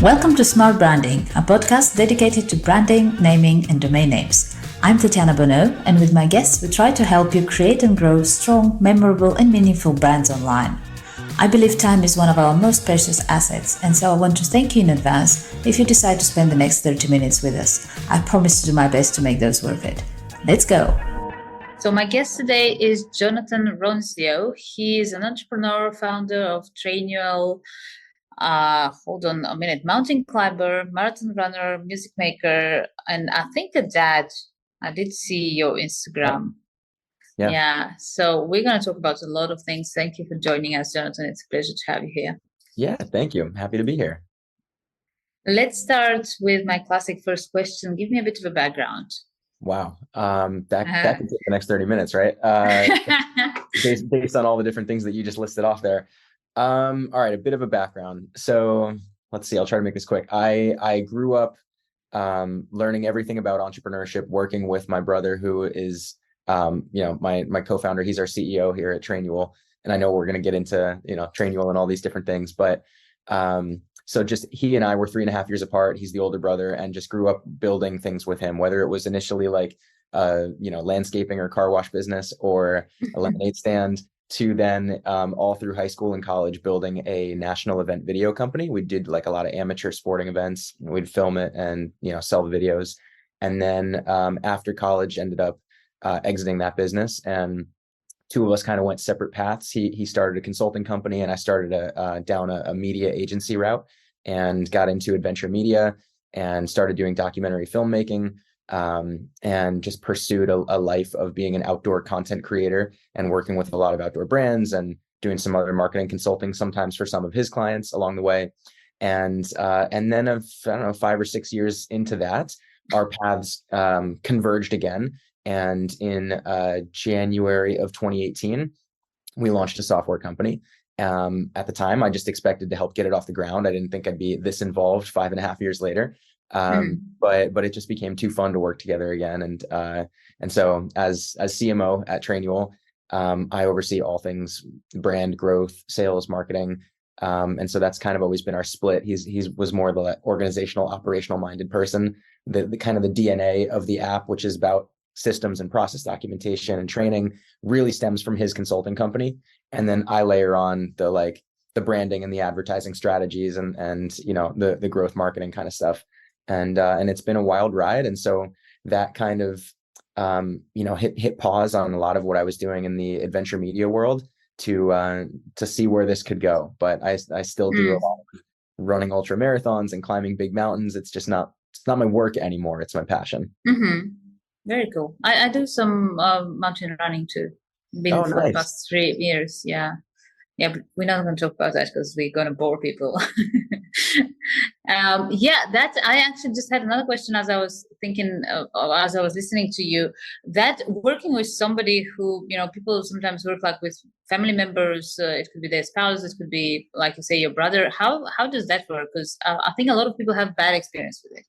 Welcome to Smart Branding, a podcast dedicated to branding, naming, and domain names. I'm Tatiana Bonneau, and with my guests, we try to help you create and grow strong, memorable, and meaningful brands online. I believe time is one of our most precious assets, and so I want to thank you in advance if you decide to spend the next 30 minutes with us. I promise to do my best to make those worth it. Let's go. So my guest today is Jonathan Ronzio. He is an entrepreneur, founder of Trainual, mountain climber, marathon runner, music maker, and I think a dad. I did see your Instagram. Yeah. So we're going to talk about a lot of things. Thank you for joining us, Jonathan. It's a pleasure to have you here. Yeah, thank you. I'm happy to be here. Let's start with my classic first question. Give me a bit of a background. Wow. That can take the next 30 minutes, right? based on all the different things that you just listed off there. All right, a bit of a background. So let's see, I'll try to make this quick. I grew up learning everything about entrepreneurship, working with my brother, who is my co-founder. He's our CEO here at Trainual. And I know we're going to get into, Trainual and all these different things, but so just he and I were 3.5 years apart. He's the older brother, and just grew up building things with him, whether it was initially like, landscaping or car wash business or a lemonade stand, to then all through high school and college building a national event video company. We did like a lot of amateur sporting events. We'd film it and, sell the videos. And then after college, ended up exiting that business, and two of us kind of went separate paths. He started a consulting company, and I started down a media agency route, and got into adventure media and started doing documentary filmmaking, and just pursued a life of being an outdoor content creator and working with a lot of outdoor brands and doing some other marketing consulting sometimes for some of his clients along the way. And then 5 or 6 years into that, our paths converged again. And in January of 2018, we launched a software company. At the time, I just expected to help get it off the ground. I didn't think I'd be this involved 5.5 years later. But it just became too fun to work together again. And so as CMO at Trainual, I oversee all things brand growth, sales, marketing. And so that's kind of always been our split. He was more the organizational, operational minded person. The kind of the DNA of the app, which is about systems and process documentation and training, really stems from his consulting company. And then I layer on the branding and the advertising strategies and the growth marketing kind of stuff. And it's been a wild ride. And so that kind of hit pause on a lot of what I was doing in the adventure media world to see where this could go. But I still do a lot of running ultra marathons and climbing big mountains. It's not my work anymore. It's my passion. Mm-hmm. Very cool. I do some mountain running too. Been for the past 3 years. Yeah, but we're not going to talk about that because we're going to bore people. That I actually just had another question as I was thinking, as I was listening to you, that working with somebody who, people sometimes work like with family members, it could be their spouse, it could be, like you say, your brother. How does that work? Because I think a lot of people have bad experience with it.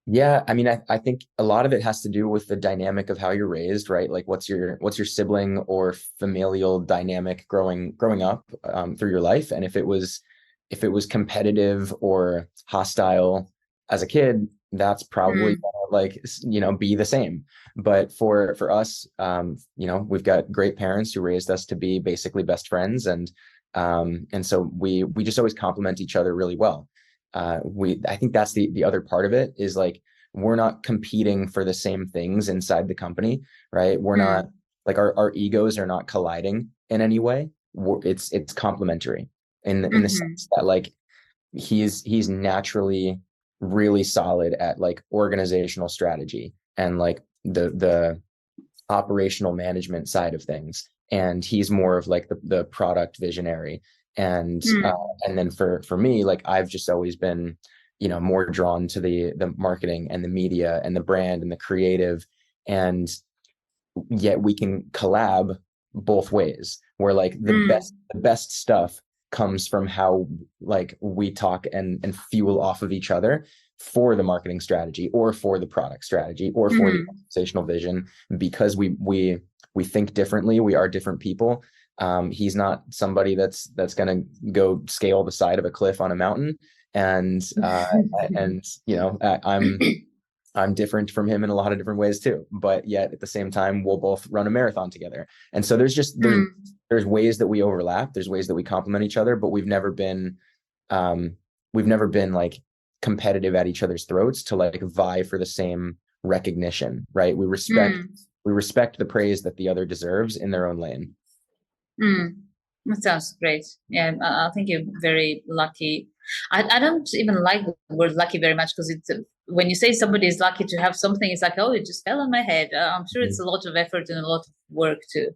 Yeah, I mean, I think a lot of it has to do with the dynamic of how you're raised, right? Like what's your sibling or familial dynamic growing up through your life. And if it was competitive or hostile as a kid, that's probably gonna be the same. But for us, we've got great parents who raised us to be basically best friends, and so we just always complement each other really well. I think that's the other part of it, is like, we're not competing for the same things inside the company, right? We're not like our egos are not colliding in any way. It's complementary in the sense that like he's naturally really solid at like organizational strategy and like the operational management side of things, and he's more of like the product visionary. And then for me, like I've just always been, more drawn to the marketing and the media and the brand and the creative, and yet we can collab both ways, where like the best stuff comes from how like we talk and fuel off of each other for the marketing strategy or for the product strategy or for the organizational vision, because we think differently. We are different people. He's not somebody that's going to go scale the side of a cliff on a mountain. And I'm different from him in a lot of different ways too, but yet at the same time, we'll both run a marathon together. And so there's ways that we overlap. There's ways that we complement each other, but we've never been like competitive at each other's throats to like vie for the same recognition, right? We respect the praise that the other deserves in their own lane. That sounds great. Yeah, I think you're very lucky. I don't even like the word lucky very much, because it's when you say somebody is lucky to have something, it's like, oh, it just fell on my head. I'm sure it's a lot of effort and a lot of work too.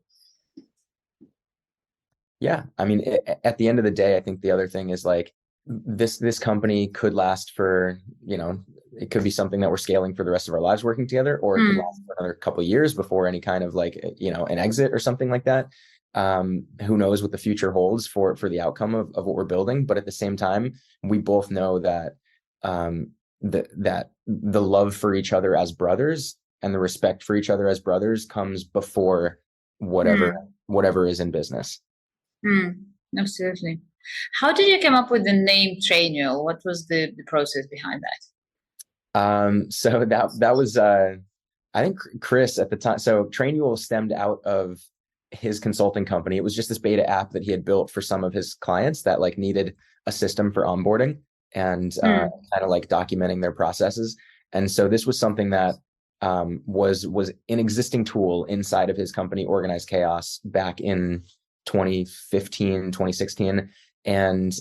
Yeah, I mean, at the end of the day, I think the other thing is like this company could last for, it could be something that we're scaling for the rest of our lives working together, or it could last for another couple of years before any kind of like, an exit or something like that. Who knows what the future holds for the outcome of what we're building. But at the same time, we both know that that the love for each other as brothers and the respect for each other as brothers comes before whatever is in business. Absolutely. How did you come up with the name Trainual? What was the process behind that? So that was I think Chris at the time. So Trainual stemmed out of his consulting company. It was just this beta app that he had built for some of his clients that like needed a system for onboarding and kind of like documenting their processes. And so this was something that was an existing tool inside of his company, Organized Chaos, back in 2015, 2016. And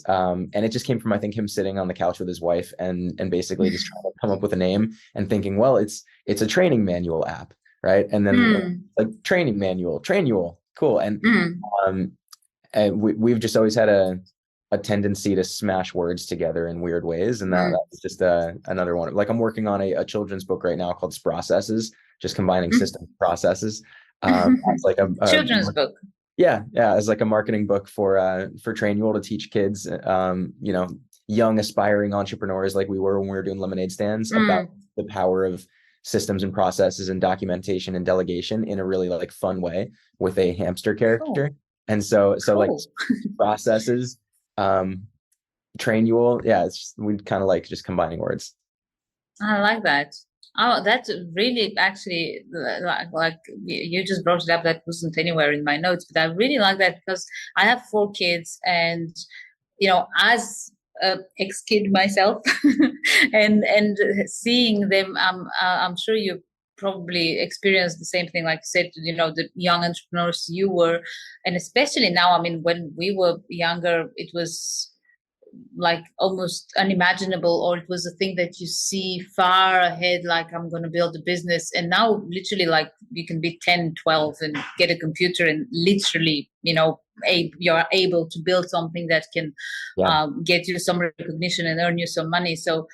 it just came from, I think, him sitting on the couch with his wife and basically just trying to come up with a name and thinking, well, it's a training manual app, right? And then like training manual, Trainual, cool. And we've just always had a tendency to smash words together in weird ways, and that was just another one. Like I'm working on a children's book right now called Processes, just combining system processes. It's like a children's book. Yeah, as like a marketing book for Trainual to teach kids, young aspiring entrepreneurs like we were when we were doing lemonade stands, about the power of systems and processes and documentation and delegation in a really like fun way with a hamster character. Cool. And so like processes, Trainual, we kind of like just combining words. I like that. Oh, that's really actually like you just brought it up. That wasn't anywhere in my notes, but I really like that because I have 4 kids, and as ex-kid myself, and seeing them, I'm sure you probably experienced the same thing. Like you said, the young entrepreneurs you were, and especially now. I mean, when we were younger, it was like almost unimaginable, or it was a thing that you see far ahead, like I'm going to build a business. And now literally, like, you can be 10, 12 and get a computer and literally, you're able to build something that can get you some recognition and earn you some money. So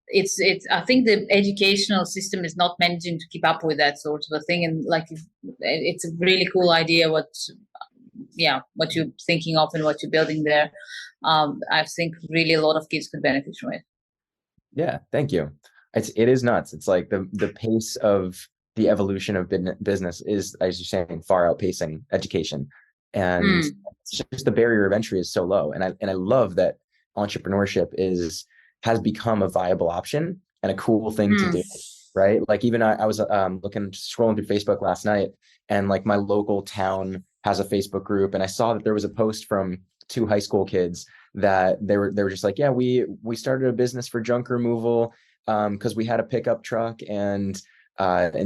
it's I think the educational system is not managing to keep up with that sort of a thing. And like, it's a really cool idea what you're thinking of and what you're building there. I think really a lot of kids could benefit from it. Yeah, thank you. It is nuts. It's like the pace of the evolution of business is, as you're saying, far outpacing education, and it's just the barrier of entry is so low. And I love that entrepreneurship has become a viable option and a cool thing to do, right? Like even I was scrolling through Facebook last night, and like my local town has a Facebook group, and I saw that there was a post from 2 high school kids that they were just like, yeah, we started a business for junk removal because we had a pickup truck, and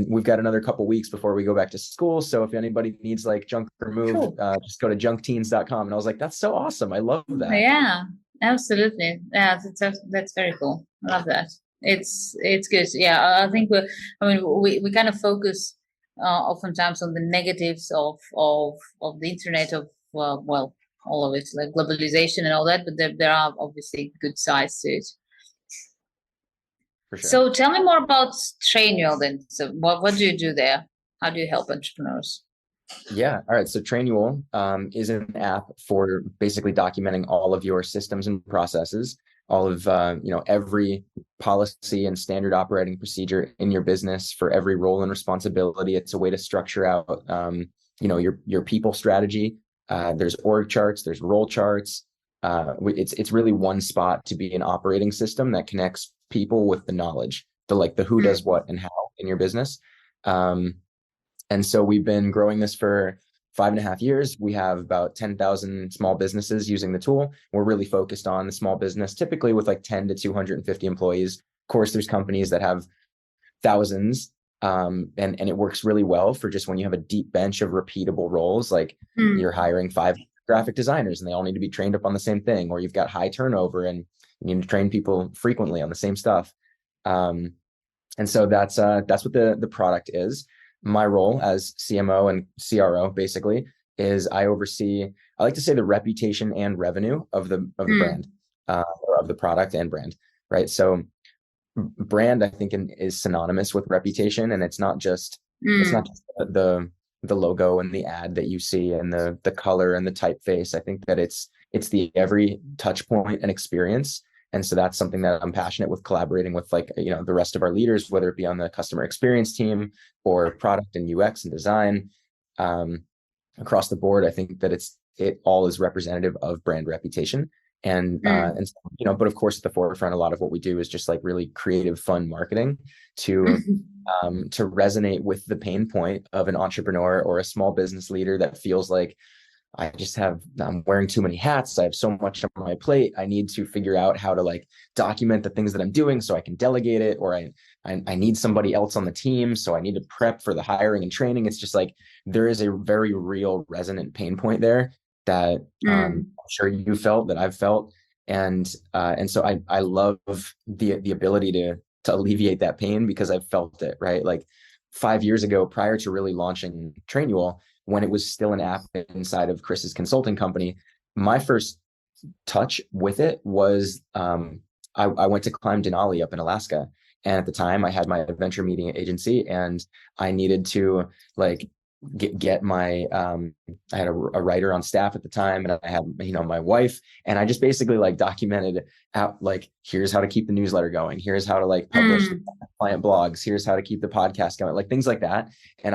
we've got another couple weeks before we go back to school. So if anybody needs like junk removed, just go to junkteens.com. And I was like, that's so awesome. I love that. Yeah, absolutely. Yeah, that's very cool. I love that. It's good. Yeah, I think we kind of focus oftentimes on the negatives of the internet, of all of it, like globalization and all that, but there are obviously good sides to it. For sure. So tell me more about Trainual then. So what do you do there? How do you help entrepreneurs? Yeah. All right. So Trainual is an app for basically documenting all of your systems and processes, all of every policy and standard operating procedure in your business for every role and responsibility. It's a way to structure out your people strategy, There's org charts, there's role charts. It's really one spot to be an operating system that connects people with the knowledge, the who does what and how in your business. And so we've been growing this for 5.5 years. We have about 10,000 small businesses using the tool. We're really focused on the small business, typically with like 10 to 250 employees. Of course, there's companies that have thousands, and it works really well for just when you have a deep bench of repeatable roles, like you're hiring 5 graphic designers and they all need to be trained up on the same thing, or you've got high turnover and you need to train people frequently on the same stuff. And so that's what the product is. My role as CMO and CRO basically is I oversee, I like to say, the reputation and revenue of the brand, or of the product and brand, right? So brand, I think, is synonymous with reputation, and it's not just the logo and the ad that you see and the color and the typeface. I think that it's the every touch point and experience. And so that's something that I'm passionate with, collaborating with, like, the rest of our leaders, whether it be on the customer experience team or product and UX and design, across the board. I think that it all is representative of brand reputation. And but of course, at the forefront, a lot of what we do is just like really creative, fun marketing to resonate with the pain point of an entrepreneur or a small business leader that feels like, I'm wearing too many hats. I have so much on my plate. I need to figure out how to like document the things that I'm doing so I can delegate it, or I need somebody else on the team, so I need to prep for the hiring and training. It's just like, there is a very real resonant pain point there that I'm sure you felt, that I've felt. And so I love the ability to alleviate that pain, because I've felt it, right? Like 5 years ago, prior to really launching Trainual, when it was still an app inside of Chris's consulting company, my first touch with it was I went to climb Denali up in Alaska. And at the time I had my adventure media agency, and I needed to like get my I had a writer on staff at the time, and I had my wife, and I just basically like documented out, like, here's how to keep the newsletter going, here's how to like publish client blogs, here's how to keep the podcast going, like things like that. And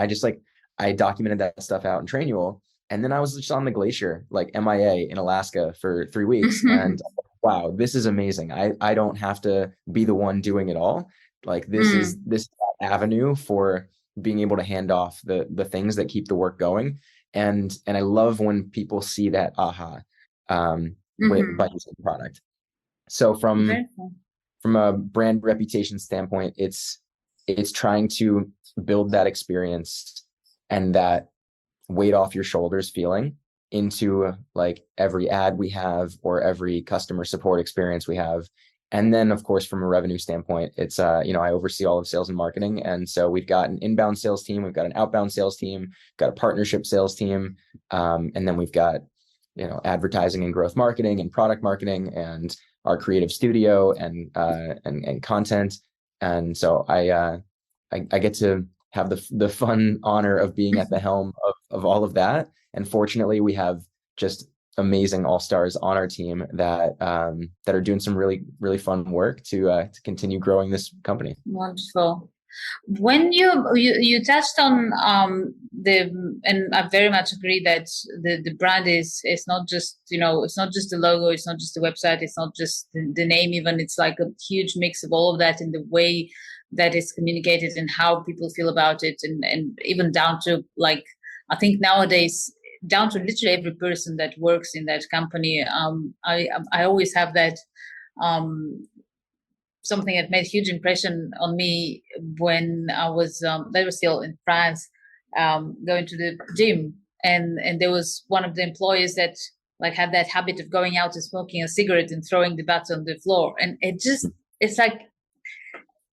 I documented that stuff out in Trainual, and then I was just on the glacier, like MIA in Alaska for 3 weeks. And wow, this is amazing. I don't have to be the one doing it all. Like this is avenue for being able to hand off the things that keep the work going. And I love when people see that aha by using the product. So from a brand reputation standpoint, it's trying to build that experience and that weight off your shoulders feeling into like every ad we have or every customer support experience we have. And then, of course, from a revenue standpoint, it's I oversee all of sales and marketing. And so we've got an inbound sales team, we've got an outbound sales team, got a partnership sales team, and then we've got advertising and growth marketing and product marketing and our creative studio and content. And so I get to have the fun honor of being at the helm of all of that. And fortunately, we have just amazing all-stars on our team that are doing some really, really fun work to continue growing this company. Wonderful. When you touched on and I very much agree that the brand is not just it's not just the logo, it's not just the website, it's not just the name even. It's like a huge mix of all of that in the way that is communicated and how people feel about it, and even down to, like, I think nowadays, down to literally every person that works in that company. I always have that something that made a huge impression on me when I was still in France, going to the gym, and there was one of the employees that like had that habit of going out and smoking a cigarette and throwing the butts on the floor, and it's like,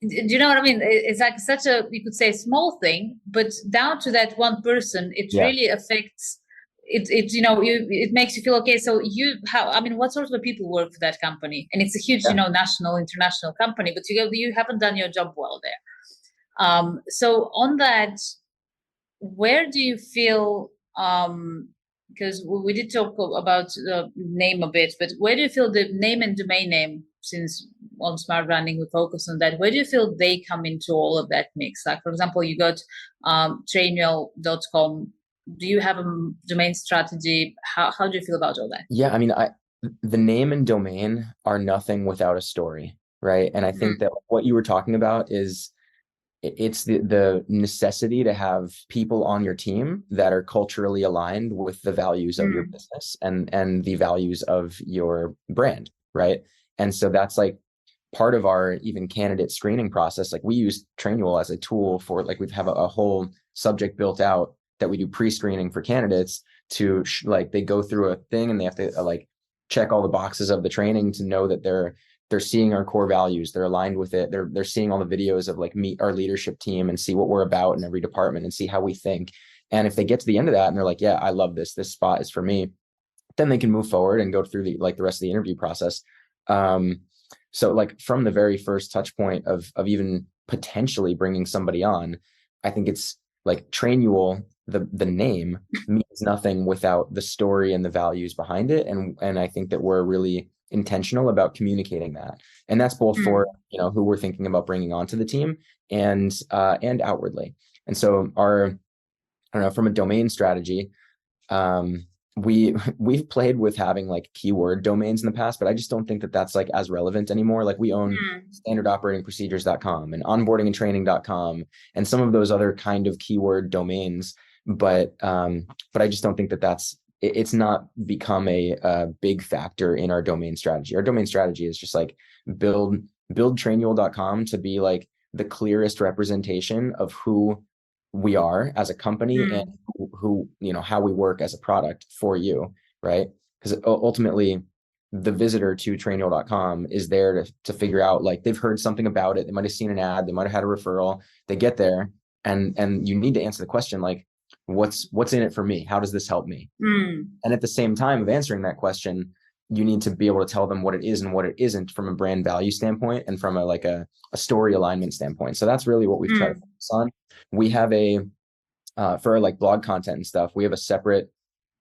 do you know what I mean? It's like such a, you could say, small thing, but down to that one person, it really affects it. It makes you feel okay. So what sort of people work for that company? And it's a huge, national, international company, but you haven't done your job well there. So on that, where do you feel, because we did talk about the name a bit, but where do you feel the name and domain name, since on smart branding we focus on that, where do you feel they come into all of that mix? Like, for example, you got trainual.com, do you have a domain strategy? How do you feel about all that? Yeah, I mean, the name and domain are nothing without a story, right? And I think that what you were talking about is it's the necessity to have people on your team that are culturally aligned with the values of your business and the values of your brand, right? And so that's like part of our even candidate screening process. Like we use Trainual as a tool for, like, we have a whole subject built out that we do pre-screening for candidates to like, they go through a thing and they have to like check all the boxes of the training to know that they're seeing our core values, they're aligned with it, they're seeing all the videos of like meet our leadership team and see what we're about in every department and see how we think. And if they get to the end of that and they're like, yeah, I love this spot is for me, then they can move forward and go through the rest of the interview process. So like from the very first touch point of even potentially bringing somebody on, I think it's like Trainual, the name means nothing without the story and the values behind it. And I think that we're really intentional about communicating that. And that's both for, who we're thinking about bringing onto the team and outwardly. And so I don't know, from a domain strategy, we've played with having like keyword domains in the past, but I just don't think that that's like as relevant anymore. Like we own standardoperatingprocedures.com and onboardingandtraining.com and some of those other kind of keyword domains. But I just don't think that it's not become a big factor in our domain strategy. Our domain strategy is just like build trainual.com to be like the clearest representation of who we are as a company and who, how we work as a product for you, right? Because ultimately the visitor to Trainual.com is there to figure out, like, they've heard something about it, they might have seen an ad, they might have had a referral, they get there and you need to answer the question, like, what's in it for me? How does this help me? And at the same time of answering that question, you need to be able to tell them what it is and what it isn't from a brand value standpoint and from a story alignment standpoint. So that's really what we've tried to focus on. We have for like blog content and stuff, we have a separate,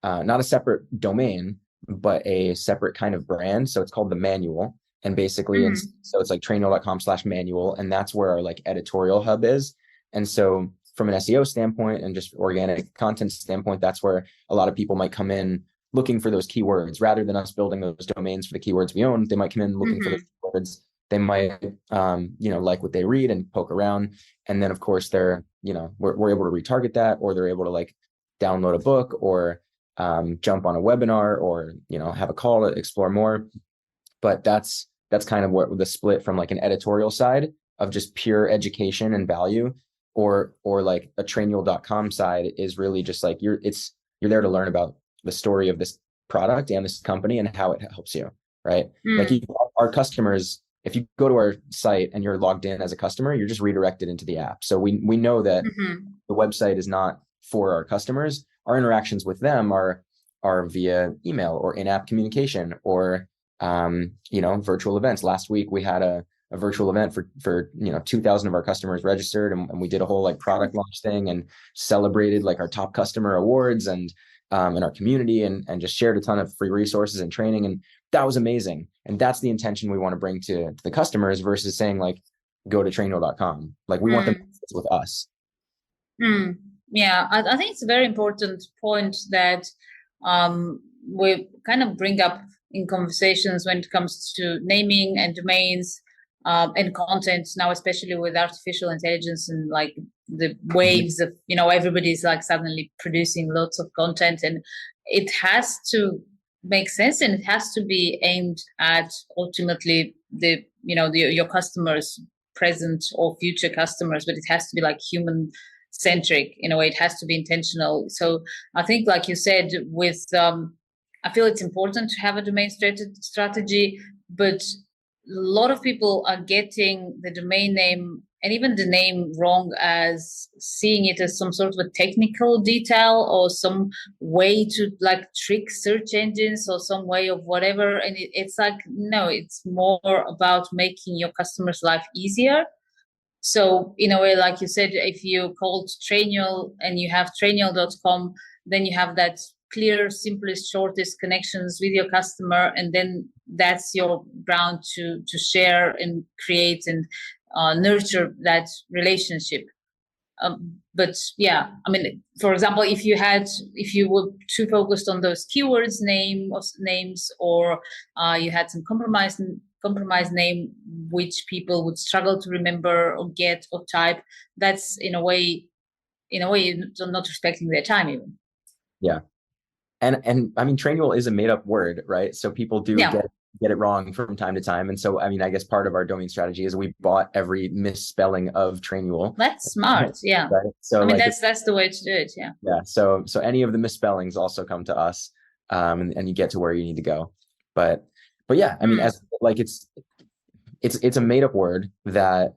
not a separate domain, but a separate kind of brand. So it's called the Manual. And basically, so it's like trainual.com/manual. And that's where our like editorial hub is. And so from an SEO standpoint and just organic content standpoint, that's where a lot of people might come in looking for those keywords rather than us building those domains for the keywords we own. They might come in looking for those keywords. They might, like what they read and poke around. And then of course they're, we're able to retarget that, or they're able to like download a book or jump on a webinar or, have a call to explore more. But that's kind of what the split from like an editorial side of just pure education and value, or like a Trainual.com side is really just like you're there to learn about the story of this product and this company and how it helps you, right? Like our customers, if you go to our site and you're logged in as a customer, you're just redirected into the app. So we know that the website is not for our customers. Our interactions with them are via email or in-app communication or virtual events. Last week we had a virtual event for 2,000 of our customers registered, and we did a whole like product launch thing and celebrated like our top customer awards and in our community and just shared a ton of free resources and training. And that was amazing. And that's the intention we want to bring to the customers versus saying like, go to Trainual.com. Like we want them with us. Yeah, I think it's a very important point that we kind of bring up in conversations when it comes to naming and domains and content now, especially with artificial intelligence and like the waves of, everybody's like suddenly producing lots of content, and it has to make sense and it has to be aimed at ultimately your customers, present or future customers, but it has to be like human centric in a way. It has to be intentional. So I think, like you said, with I feel it's important to have a domain strategy, but a lot of people are getting the domain name and even the name wrong, as seeing it as some sort of a technical detail or some way to like trick search engines or some way of whatever. And it's like, no, it's more about making your customer's life easier. So in a way, like you said, if you called Trainual and you have Trainual.com, then you have that clear, simplest, shortest connections with your customer, and then that's your ground to share and create and nurture that relationship. But yeah, I mean, for example, if you were too focused on those keywords, names, or you had some compromise name which people would struggle to remember or get or type, that's in a way you're not respecting their time even. Yeah. And I mean, Trainual is a made up word, right? So people do get it wrong from time to time. And so, I mean, I guess part of our domain strategy is we bought every misspelling of Trainual. That's smart. Yeah. Right? So I mean, that's the way to do it. Yeah. Yeah. So any of the misspellings also come to us, and you get to where you need to go. But yeah, I mean, as like it's a made up word that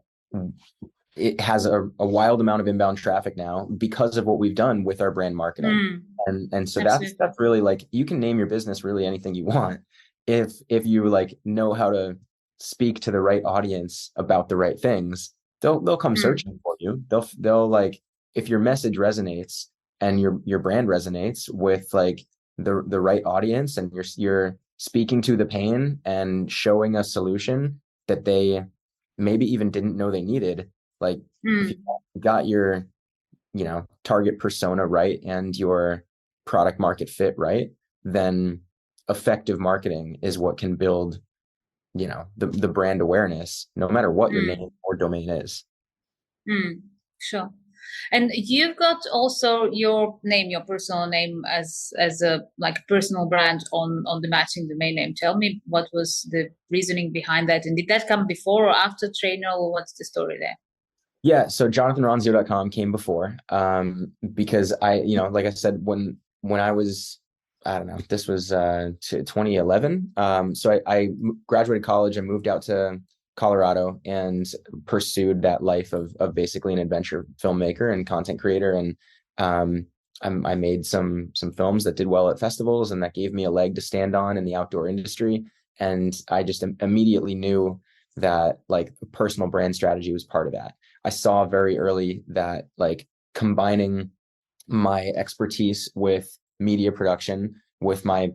it has a wild amount of inbound traffic now because of what we've done with our brand marketing. And so that's really like, you can name your business really anything you want if you like know how to speak to the right audience about the right things. They'll come searching for you. They'll like, if your message resonates and your brand resonates with like the right audience, and you're speaking to the pain and showing a solution that they maybe even didn't know they needed. Like if you got your, target persona right and your product market fit right, then effective marketing is what can build, the brand awareness, no matter what your name or domain is. Sure. And you've got also your personal name as a like personal brand on the matching domain name. Tell me, what was the reasoning behind that? And did that come before or after Trainual, or what's the story there? Yeah, so JonathanRonzio.com came before, because I, like I said, when I was, I don't know, this was 2011. So I graduated college and moved out to Colorado and pursued that life of basically an adventure filmmaker and content creator. And I made some films that did well at festivals, and that gave me a leg to stand on in the outdoor industry. And I just immediately knew that like personal brand strategy was part of that. I saw very early that like combining my expertise with media production, with my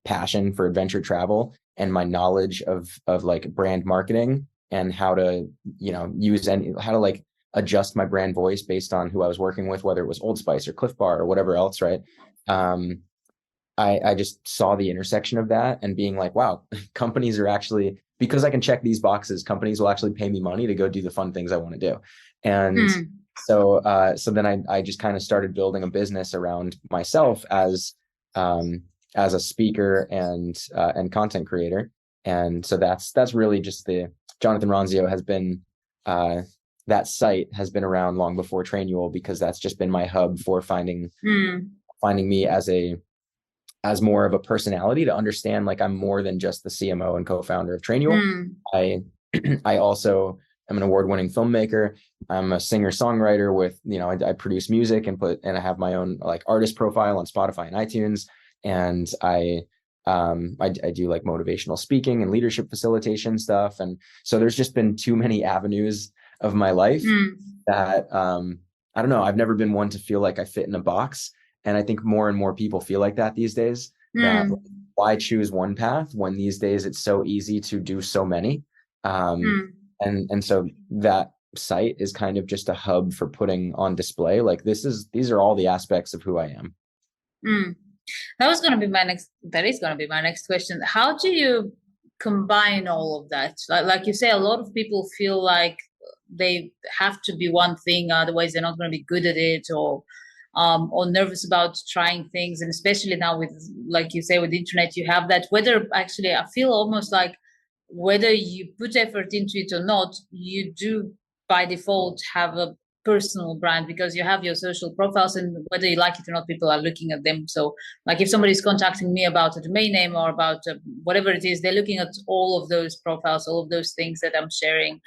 passion for adventure travel, and my knowledge of like brand marketing and how to, how to like adjust my brand voice based on who I was working with, whether it was Old Spice or Cliff Bar or whatever else, right? I just saw the intersection of that and being like, wow, companies are actually, because I can check these boxes, companies will actually pay me money to go do the fun things I want to do. And so then I just kind of started building a business around myself as a speaker and content creator. And so that's really just the Jonathan Ronzio has been, that site has been around long before Trainual, because that's just been my hub for finding me as more of a personality, to understand like I'm more than just the CMO and co-founder of Trainual. I also am an award-winning filmmaker. I'm a singer-songwriter with, I produce music and I have my own like artist profile on Spotify and iTunes. And I do like motivational speaking and leadership facilitation stuff. And so there's just been too many avenues of my life that, I don't know, I've never been one to feel like I fit in a box. And I think more and more people feel like that these days, that why choose one path when these days it's so easy to do so many. And so that site is kind of just a hub for putting on display, like these are all the aspects of who I am. That is going to be my next question. How do you combine all of that? Like you say, a lot of people feel like they have to be one thing, otherwise they're not going to be good at it, or nervous about trying things. And especially now with, like you say, with the internet, you have that, whether actually I feel almost like whether you put effort into it or not, you do by default have a personal brand, because you have your social profiles, and whether you like it or not, people are looking at them. So like if somebody's contacting me about a domain name or about whatever it is, they're looking at all of those profiles, all of those things that I'm sharing,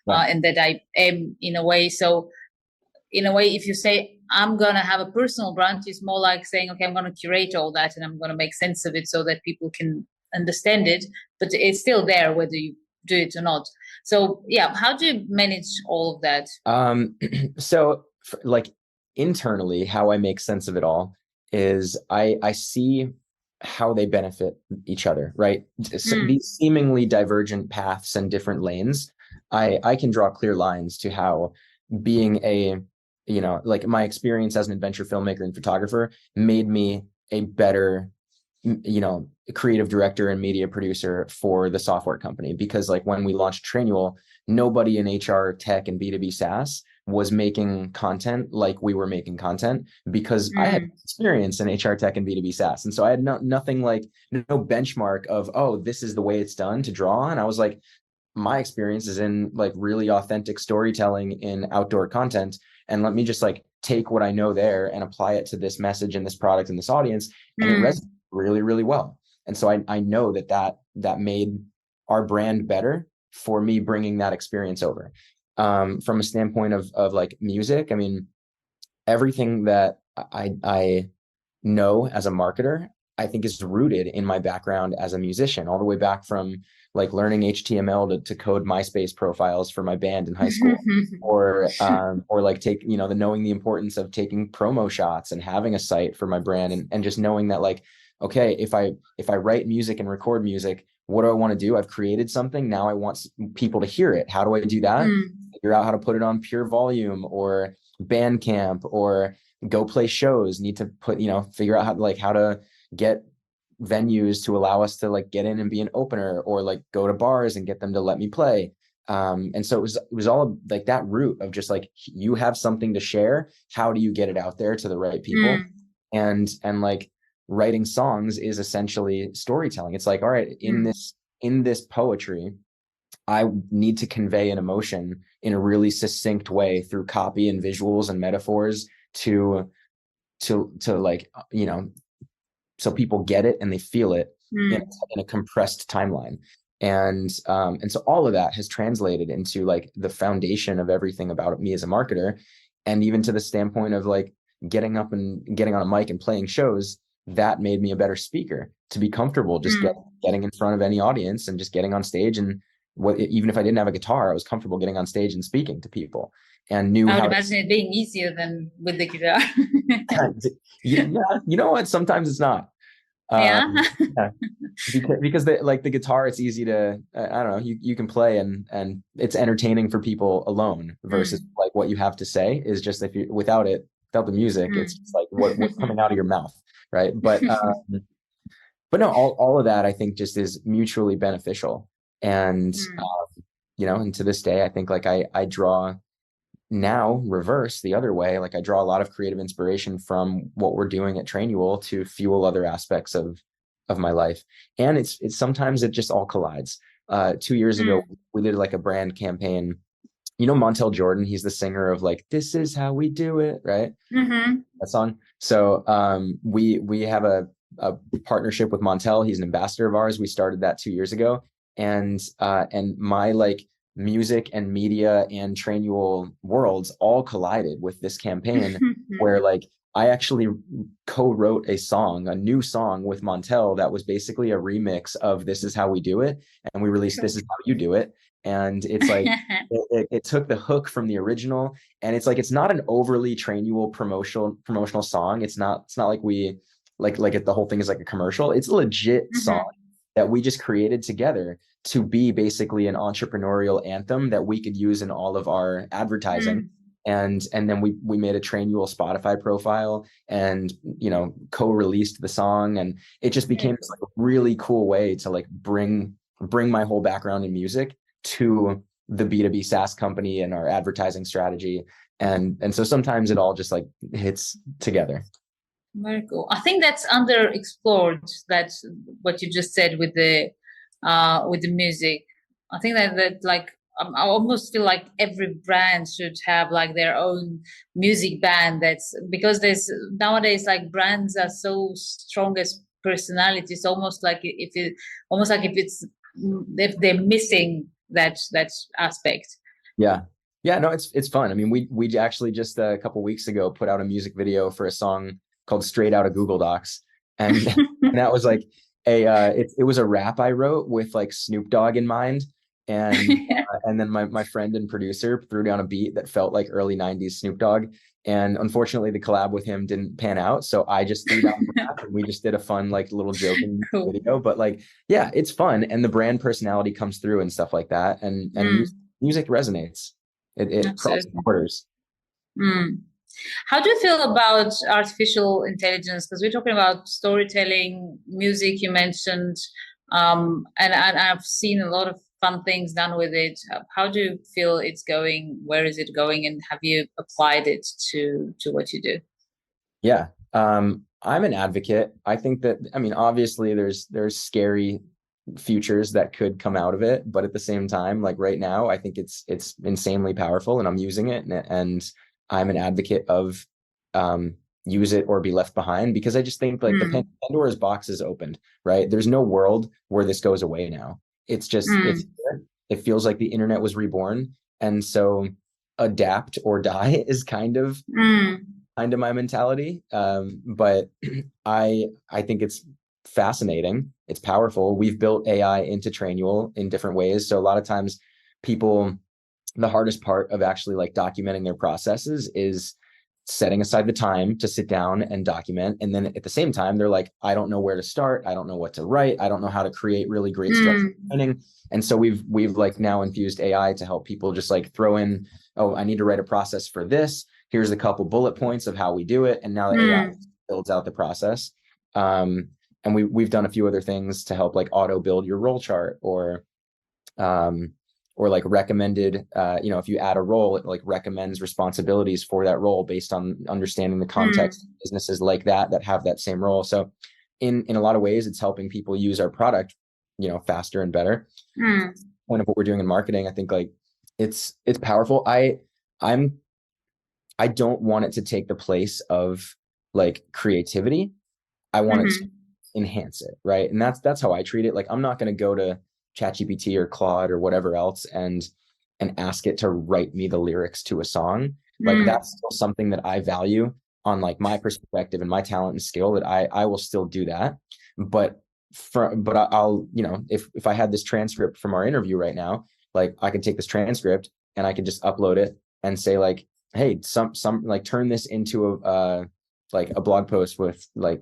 and that I am in a way. So in a way, if you say I'm going to have a personal brand, it's more like saying, okay, I'm going to curate all that and I'm going to make sense of it so that people can understand it, but it's still there whether you do it or not. So yeah, how do you manage all of that? So like internally, how I make sense of it all is I see how they benefit each other, right? So these seemingly divergent paths and different lanes, I can draw clear lines to how being a you know, like my experience as an adventure filmmaker and photographer made me a better, you know, creative director and media producer for the software company. Because like when we launched Trainual, nobody in HR, tech, and B2B SaaS was making content like we were making content, because I had experience in HR, tech, and B2B SaaS. And so I had nothing, like no benchmark of, oh, this is the way it's done to draw on. I was like, my experience is in like really authentic storytelling in outdoor content. And let me just like take what I know there and apply it to this message and this product and this audience. And it resonates really, really well. And so I know that made our brand better for me bringing that experience over. From a standpoint of like music, I mean, everything that I know as a marketer, I think is rooted in my background as a musician, all the way back from like learning HTML to code MySpace profiles for my band in high school, or like knowing the importance of taking promo shots and having a site for my brand, and just knowing that like, okay, if I write music and record music, what do I want to do? I've created something. Now I want people to hear it. How do I do that? Figure out how to put it on Pure Volume or Bandcamp, or go play shows. Need to figure out how to get venues to allow us to like get in and be an opener, or like go to bars and get them to let me play. And so it was all like that root of just like, you have something to share. How do you get it out there to the right people? And like writing songs is essentially storytelling. It's like, all right, in this poetry, I need to convey an emotion in a really succinct way through copy and visuals and metaphors to like, so people get it and they feel it in a compressed timeline. And so all of that has translated into like the foundation of everything about me as a marketer. And even to the standpoint of like getting up and getting on a mic and playing shows, that made me a better speaker, to be comfortable just getting in front of any audience and just getting on stage. And even if I didn't have a guitar, I was comfortable getting on stage and speaking to people, and knew I would imagine it being easier than with the guitar. You know what? Sometimes it's not. Yeah. Because the guitar, it's easy to, I don't know, you can play and it's entertaining for people alone, versus like what you have to say is just, if you without the music, it's just like what's coming out of your mouth, right? But no, all of that I think just is mutually beneficial. And and to this day, I think like I draw now reverse the other way. Like I draw a lot of creative inspiration from what we're doing at Trainual to fuel other aspects of my life. And it's sometimes it just all collides. 2 years ago, we did like a brand campaign. Montel Jordan, he's the singer of like, "This Is How We Do It," right? That song. So we have a partnership with Montel. He's an ambassador of ours. We started that 2 years ago. And my like music and media and Trainual worlds all collided with this campaign where like I actually co-wrote a new song with Montel that was basically a remix of "This Is How We Do It," and we released "This Is How You Do It." And it's like it took the hook from the original, and it's like, it's not an overly Trainual promotional song. It's not like we like the whole thing is like a commercial. It's a legit song that we just created together to be basically an entrepreneurial anthem that we could use in all of our advertising. And then we made a Trainual Spotify profile and, co-released the song. And it just became like a really cool way to like bring my whole background in music to the B2B SaaS company and our advertising strategy. And so sometimes it all just like hits together. Very cool. I think that's underexplored. That's what you just said with the music. I think that like I almost feel like every brand should have like their own music band. That's because there's nowadays like brands are so strong as personalities. Almost like if they're missing that aspect. Yeah. No, it's fun. I mean, we actually just a couple weeks ago put out a music video for a song called "Straight Out of Google Docs," and that was like it was a rap I wrote with like Snoop Dogg in mind, and then my friend and producer threw down a beat that felt like early 90s Snoop Dogg, and unfortunately the collab with him didn't pan out, so I just threw down the rap and we just did a fun like little joking video. But like, yeah, it's fun, and the brand personality comes through and stuff like that, and music resonates. It crosses borders. How do you feel about artificial intelligence? Because we're talking about storytelling, music you mentioned, and I've seen a lot of fun things done with it. How do you feel it's going? Where is it going? And have you applied it to what you do? Yeah. I'm an advocate. I think that, I mean, obviously there's scary futures that could come out of it, but at the same time, like right now, I think it's insanely powerful and I'm using it, and I'm an advocate of use it or be left behind, because I just think like the Pandora's box is opened, right? There's no world where this goes away now. It's just it feels like the internet was reborn, and so adapt or die is kind of my mentality. But I think it's fascinating. It's powerful. We've built AI into Trainual in different ways. So a lot of times people, the hardest part of actually like documenting their processes is setting aside the time to sit down and document. And then at the same time, they're like, I don't know where to start. I don't know what to write. I don't know how to create really great structured training. And so we've like now infused AI to help people just like throw in, oh, I need to write a process for this. Here's a couple bullet points of how we do it. And now the AI builds out the process. And we've done a few other things to help like auto build your role chart, or like recommended, if you add a role, it like recommends responsibilities for that role based on understanding the context of businesses like that have that same role. So in a lot of ways, it's helping people use our product, faster and better. Point of what we're doing in marketing, I think like it's powerful. I don't want it to take the place of like creativity. I want it to enhance it, right? And that's how I treat it. Like I'm not going to go to ChatGPT or Claude or whatever else and ask it to write me the lyrics to a song. Like that's still something that I value on like my perspective and my talent and skill, that I will still do that. But I'll, if I had this transcript from our interview right now, like I could take this transcript and I could just upload it and say like, hey, some like turn this into a like a blog post with like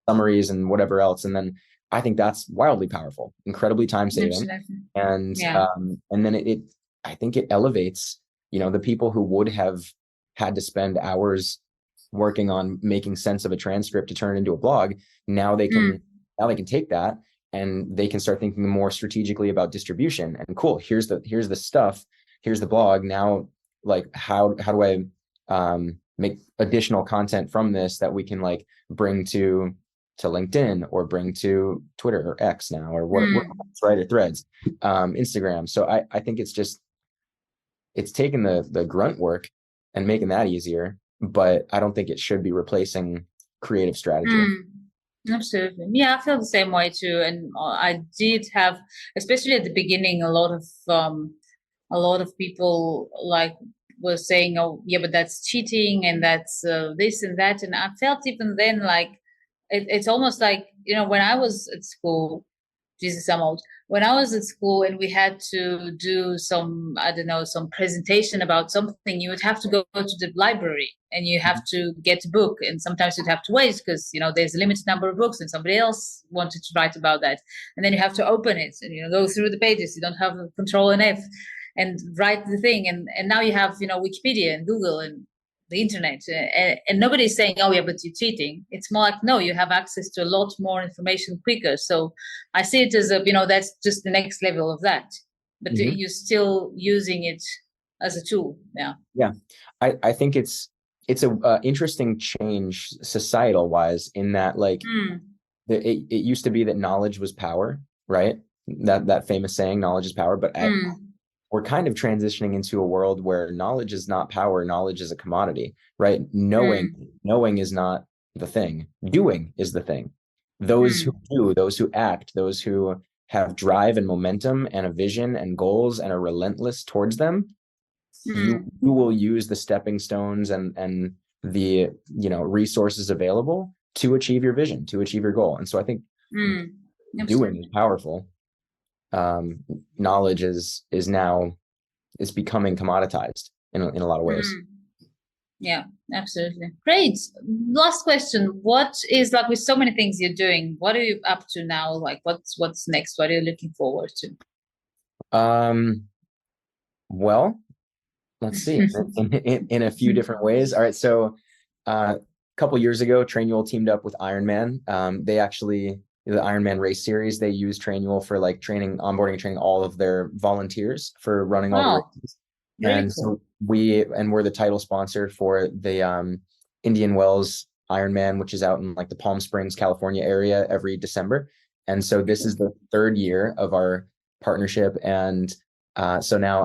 summaries and whatever else. And then I think that's wildly powerful, incredibly time saving. And and then I think it elevates, the people who would have had to spend hours working on making sense of a transcript to turn it into a blog. Now they can take that and they can start thinking more strategically about distribution. And cool, here's the stuff, here's the blog. Now, like how do I make additional content from this that we can like bring to LinkedIn or bring to Twitter or X now, or what right, or Threads, Instagram. So I think it's taking the grunt work and making that easier, but I don't think it should be replacing creative strategy. Absolutely. Yeah, I feel the same way too. And I did have, especially at the beginning, a lot of people like were saying, oh yeah, but that's cheating and that's this and that. And I felt even then like it's almost like, when I was at school, Jesus, I'm old. When I was at school and we had to do some presentation about something, you would have to go to the library and you have to get a book. And sometimes you'd have to wait because, there's a limited number of books and somebody else wanted to write about that. And then you have to open it and, go through the pages. You don't have Control and F and write the thing. And now you have, Wikipedia and Google and the internet, and nobody's saying, oh yeah, but you're cheating. It's more like, no, you have access to a lot more information quicker. So I see it as that's just the next level of that, but you're still using it as a tool. Yeah, I think it's a interesting change societal wise, in that like it used to be that knowledge was power, right? That famous saying, knowledge is power. But we're kind of transitioning into a world where knowledge is not power. Knowledge is a commodity, right? Knowing is not the thing. Doing is the thing. Those who do, those who act, those who have drive and momentum and a vision and goals and are relentless towards them, you will use the stepping stones and the resources available to achieve your vision, to achieve your goal. And so I think doing is powerful. Knowledge is becoming commoditized in a lot of ways. Yeah, absolutely. Great. Last question. What is, like, with so many things you're doing, what are you up to now? Like what's next? What are you looking forward to? Well, let's see, in a few different ways. All right. So a couple years ago, Trainual teamed up with Ironman. They actually, the Ironman race series, they use Trainual for like training, onboarding, and training all of their volunteers for running all the races. Really And cool. so we're the title sponsor for the Indian Wells Ironman, which is out in like the Palm Springs, California area every December. And so this is the third year of our partnership. And so now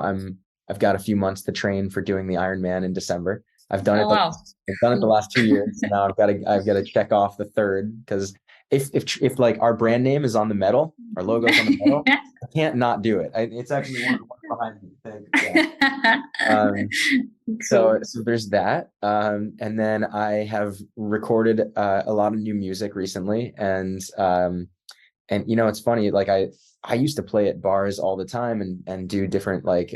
I've got a few months to train for doing the Ironman in December. I've done I've done it the last 2 years. So now I've got to check off the third, because if like our brand name is on the medal, our logo's on the medal, I can't not do it. It's actually one behind me. Yeah. So there's that. And then I have recorded a lot of new music recently, and you know, it's funny, like I used to play at bars all the time and do different, like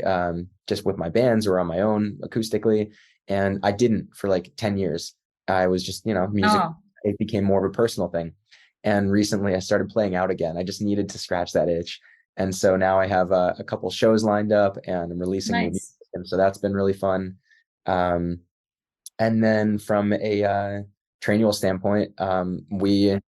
just with my bands or on my own acoustically, and I didn't for like 10 years. I was just, you know, music, it became more of a personal thing. And recently I started playing out again. I just needed to scratch that itch. And so now I have a couple shows lined up, and I'm releasing new music, and so that's been really fun. And then from a Trainual standpoint, the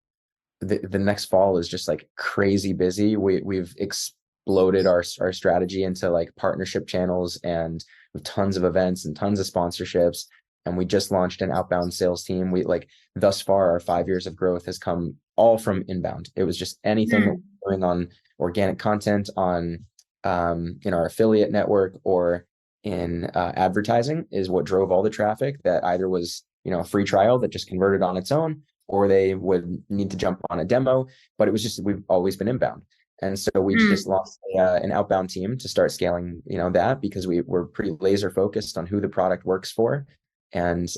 next fall is just like crazy busy. We've exploded our strategy into like partnership channels, and with tons of events and tons of sponsorships. And we just launched an outbound sales team. We like, thus far, our 5 years of growth has come all from inbound. It was just anything that we're doing on organic content, on in our affiliate network or in advertising, is what drove all the traffic. That either was, you know, a free trial that just converted on its own, or they would need to jump on a demo. But it was just, we've always been inbound. And so we just launched an outbound team to start scaling, you know, that, because we're pretty laser focused on who the product works for, and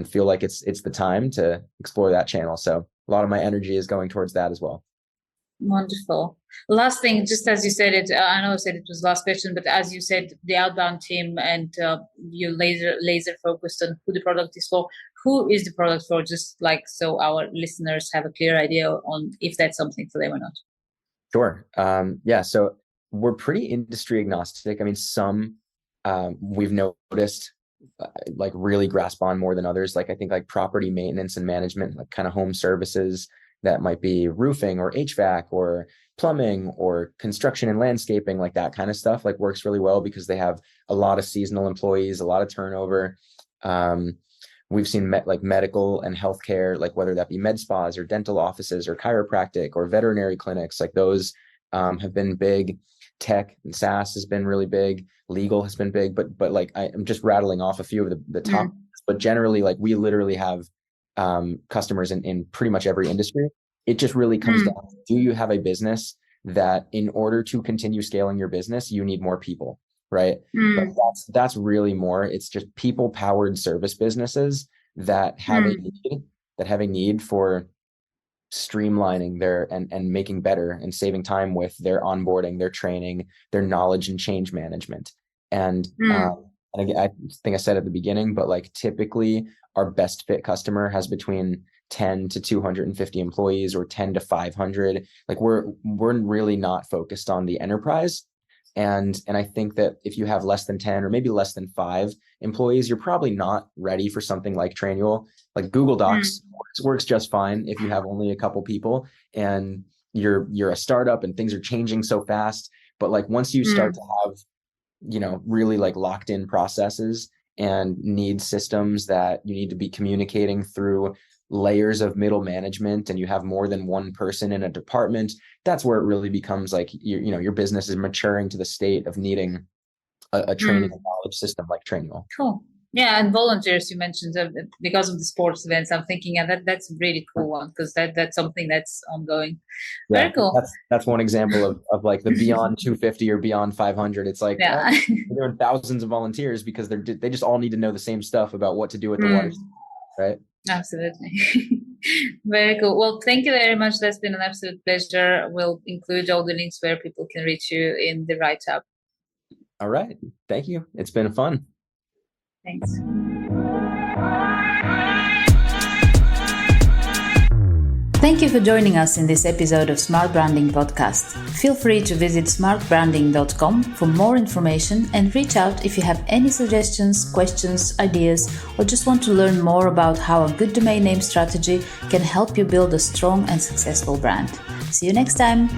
feel like it's the time to explore that channel. So a lot of my energy is going towards that as well. Wonderful. Last thing, just as you said it, I know I said it was last question, but as you said, the outbound team, and you're laser focused on who the product is for. Who is the product for? Just like, so our listeners have a clear idea on if that's something for them or not. Sure. Yeah. So we're pretty industry agnostic. I mean, some we've noticed like really grasp on more than others. Like I think like property maintenance and management, like kind of home services, that might be roofing or HVAC or plumbing or construction and landscaping, like that kind of stuff, like works really well because they have a lot of seasonal employees, a lot of turnover. We've seen like medical and healthcare, like whether that be med spas or dental offices or chiropractic or veterinary clinics, like those have been big. Tech and SaaS has been really big. Legal has been big, but like I'm just rattling off a few of the top, but generally like we literally have customers in pretty much every industry. It just really comes down to, do you have a business that in order to continue scaling your business, you need more people, right? But that's really more, it's just people powered service businesses that have a need for streamlining their and making better and saving time with their onboarding, their training, their knowledge and change management. And again, I think I said at the beginning, but like typically our best fit customer has between 10 to 250 employees or 10 to 500. Like we're really not focused on the enterprise. And I think that if you have less than 10 or maybe less than 5 employees, you're probably not ready for something like Trainual. Like Google Docs works just fine if you have only a couple people and you're a startup and things are changing so fast. But like once you start to have, you know, really like locked in processes and need systems that you need to be communicating through layers of middle management, and you have more than one person in a department, that's where it really becomes like, you know, your business is maturing to the state of needing a training and knowledge system like Trainual. Cool. Yeah, and volunteers you mentioned, because of the sports events, I'm thinking that's a really cool one, because that's something that's ongoing. Yeah, very cool. That's one example of like the beyond 250 or beyond 500. It's like they're doing thousands of volunteers because they just all need to know the same stuff about what to do with the water, right? Absolutely. Very cool. Well, thank you very much. That's been an absolute pleasure. We'll include all the links where people can reach you in the write-up. All right. Thank you. It's been fun. Thanks. Thank Thank you for joining us in this episode of Smart Branding Podcast. Feel free to visit smartbranding.com for more information and reach out if you have any suggestions, questions, ideas, or just want to learn more about how a good domain name strategy can help you build a strong and successful brand. See you next time.